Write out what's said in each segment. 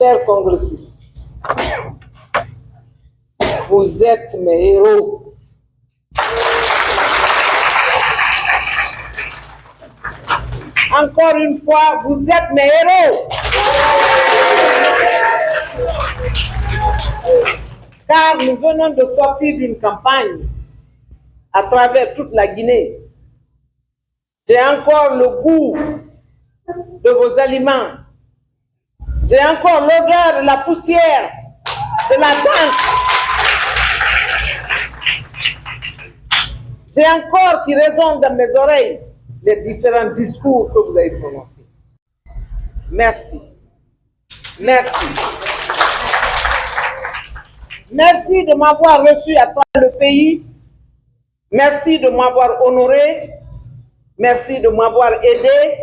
Chers congressistes, vous êtes mes héros. Encore une fois, vous êtes mes héros. Car nous venons de sortir d'une campagne à travers toute la Guinée. J'ai encore le goût de vos aliments. J'ai encore l'odeur de la poussière, de la danse. J'ai encore qui résonnent dans mes oreilles les différents discours que vous avez prononcés. Merci. Merci. Merci de m'avoir reçu à travers le pays. Merci de m'avoir honoré. Merci de m'avoir aidé.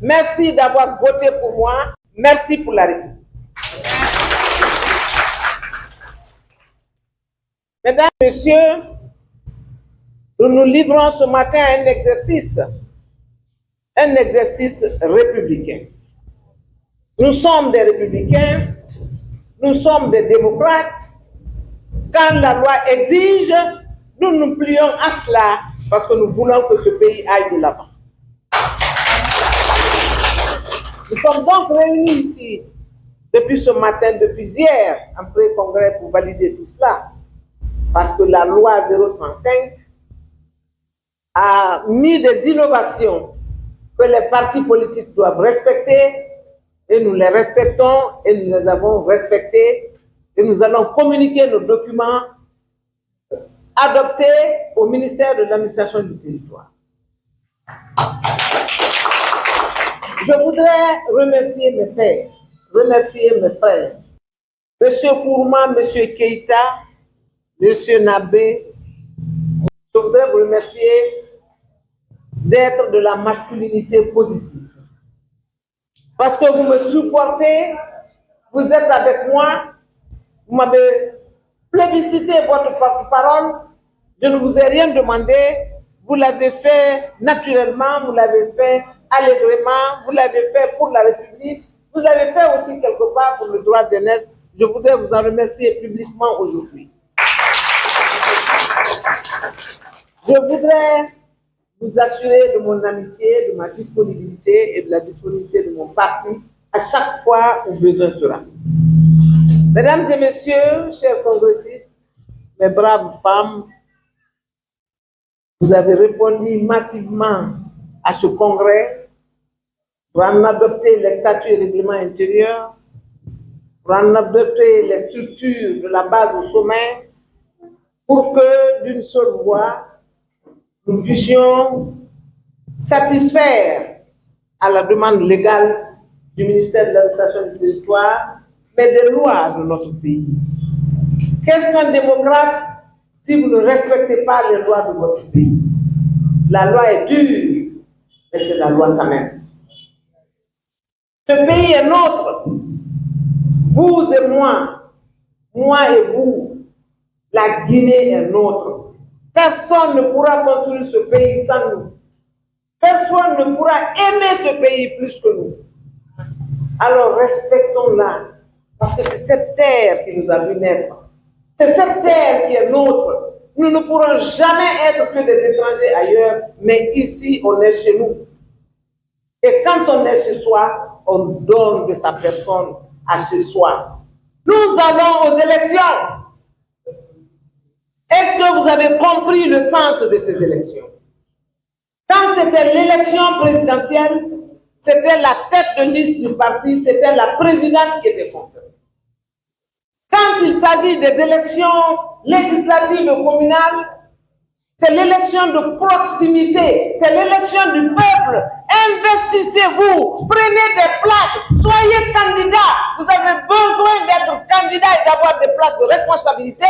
Merci d'avoir voté pour moi. Merci pour la République. Mesdames et messieurs, nous nous livrons ce matin à un exercice républicain. Nous sommes des républicains, nous sommes des démocrates. Quand la loi exige, nous nous plions à cela parce que nous voulons que ce pays aille de l'avant. Nous sommes donc réunis ici depuis ce matin, depuis hier, en pré-congrès pour valider tout cela. Parce que la loi 035 a mis des innovations que les partis politiques doivent respecter et nous les respectons et nous les avons respectés et nous allons communiquer nos documents adoptés au ministère de l'administration du territoire. Je voudrais remercier mes pères, remercier mes frères, M. Kourouma, M. Keïta, M. Nabé. Je voudrais vous remercier d'être de la masculinité positive. Parce que vous me supportez, vous êtes avec moi, vous m'avez plébiscité votre porte-parole, je ne vous ai rien demandé, vous l'avez fait naturellement, vous l'avez fait allègrement, vous l'avez fait pour la République, vous l'avez fait aussi quelque part pour le droit de jeunesse. Je voudrais vous en remercier publiquement aujourd'hui. Je voudrais vous assurer de mon amitié, de ma disponibilité et de la disponibilité de mon parti à chaque fois où besoin sera. Mesdames et messieurs, chers congressistes, mes braves femmes, vous avez répondu massivement à ce congrès pour en adopter les statuts et règlements intérieurs, pour en adopter les structures de la base au sommet, pour que d'une seule voix, nous puissions satisfaire à la demande légale du ministère de l'administration du territoire, mais des lois de notre pays. Qu'est-ce qu'un démocrate si vous ne respectez pas les lois de votre pays? La loi est dure, mais c'est la loi quand même. Ce pays est nôtre. Vous et moi et vous, la Guinée est nôtre. Personne ne pourra construire ce pays sans nous. Personne ne pourra aimer ce pays plus que nous. Alors respectons-la, parce que c'est cette terre qui nous a vu naître. C'est cette terre qui est nôtre. Nous ne pourrons jamais être que des étrangers ailleurs, mais ici, on est chez nous. Et quand on est chez soi, on donne de sa personne à chez soi. Nous allons aux élections. Est-ce que vous avez compris le sens de ces élections? Quand c'était l'élection présidentielle, c'était la tête de liste du parti, c'était la présidente qui était concernée. Quand il s'agit des élections législatives et communales, c'est l'élection de proximité, c'est l'élection du peuple. Investissez-vous, prenez des places, soyez candidat. Vous avez besoin d'être candidat et d'avoir des places de responsabilité.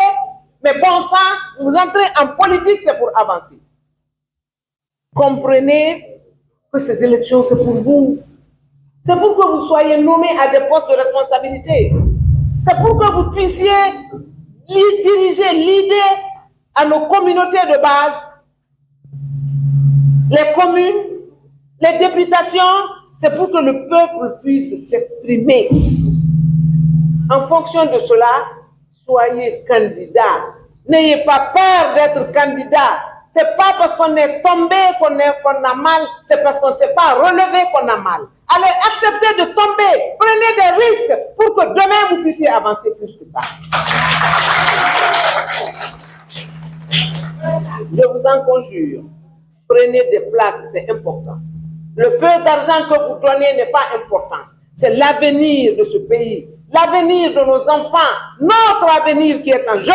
Mais bon sang, vous entrez en politique, c'est pour avancer. Comprenez que ces élections, c'est pour vous. C'est pour que vous soyez nommés à des postes de responsabilité. C'est pour que vous puissiez diriger, leader à nos communautés de base, les communes, les députations. C'est pour que le peuple puisse s'exprimer. En fonction de cela, soyez candidat. N'ayez pas peur d'être candidat. C'est pas parce qu'on est tombé qu'on a mal, c'est parce qu'on ne s'est pas relevé qu'on a mal. Allez, acceptez de tomber, prenez des risques pour que demain vous puissiez avancer plus que ça. Je vous en conjure, prenez des places, c'est important. Le peu d'argent que vous donnez n'est pas important. C'est l'avenir de ce pays, l'avenir de nos enfants, notre avenir qui est en jeu.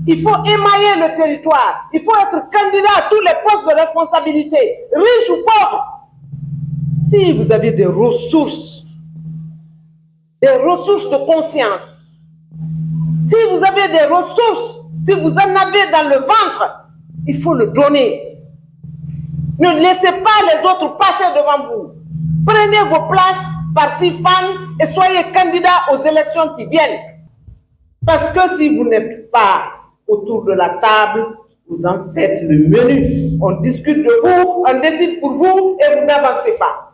Il faut émailler le territoire. Il faut être candidat à tous les postes de responsabilité, riches ou pauvres. Si vous avez des ressources de conscience, si vous avez des ressources, si vous en avez dans le ventre, il faut le donner. Ne laissez pas les autres passer devant vous. Prenez vos places, parti fan, et soyez candidat aux élections qui viennent. Parce que si vous n'êtes pas autour de la table, vous en faites le menu. On discute de vous, on décide pour vous et vous n'avancez pas.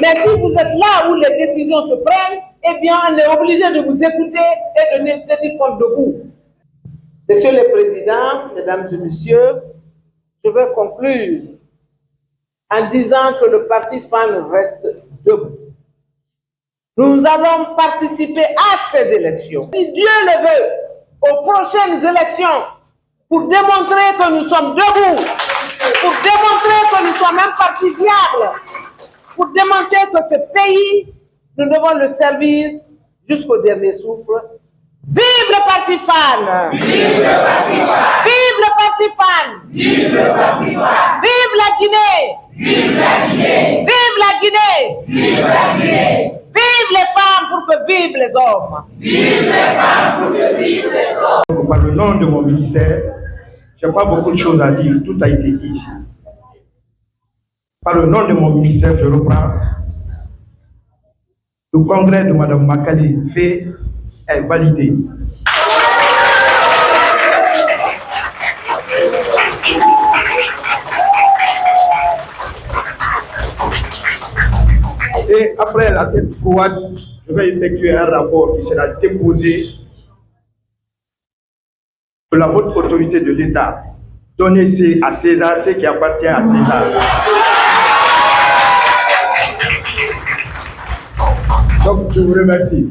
Mais si vous êtes là où les décisions se prennent, eh bien, on est obligé de vous écouter et de tenir compte de vous. Messieurs les présidents, mesdames et messieurs, je vais conclure en disant que le parti FAN reste debout. Nous allons participer à ces élections. Si Dieu le veut, aux prochaines élections, pour démontrer que nous sommes debout, pour démontrer que nous sommes un parti viable, pour démontrer que ce pays, nous devons le servir jusqu'au dernier souffle. Vive le parti FAN! Vive le parti FAN! Vive le parti FAN! Vive le parti FAN! Vive la Guinée! Vive la Guinée! Vive la Guinée! Vive la Guinée! Vive les femmes pour que vivent les hommes! Vive les femmes pour que vivent les hommes! Par le nom de mon ministère, je n'ai pas beaucoup de choses à dire, tout a été dit ici. Par le nom de mon ministère, je reprends. Le congrès de Mme Makali fait est validé. Et après la tête froide, je vais effectuer un rapport qui sera déposé de la haute autorité de l'État. Donner à César ce qui appartient à César. Donc, je vous remercie.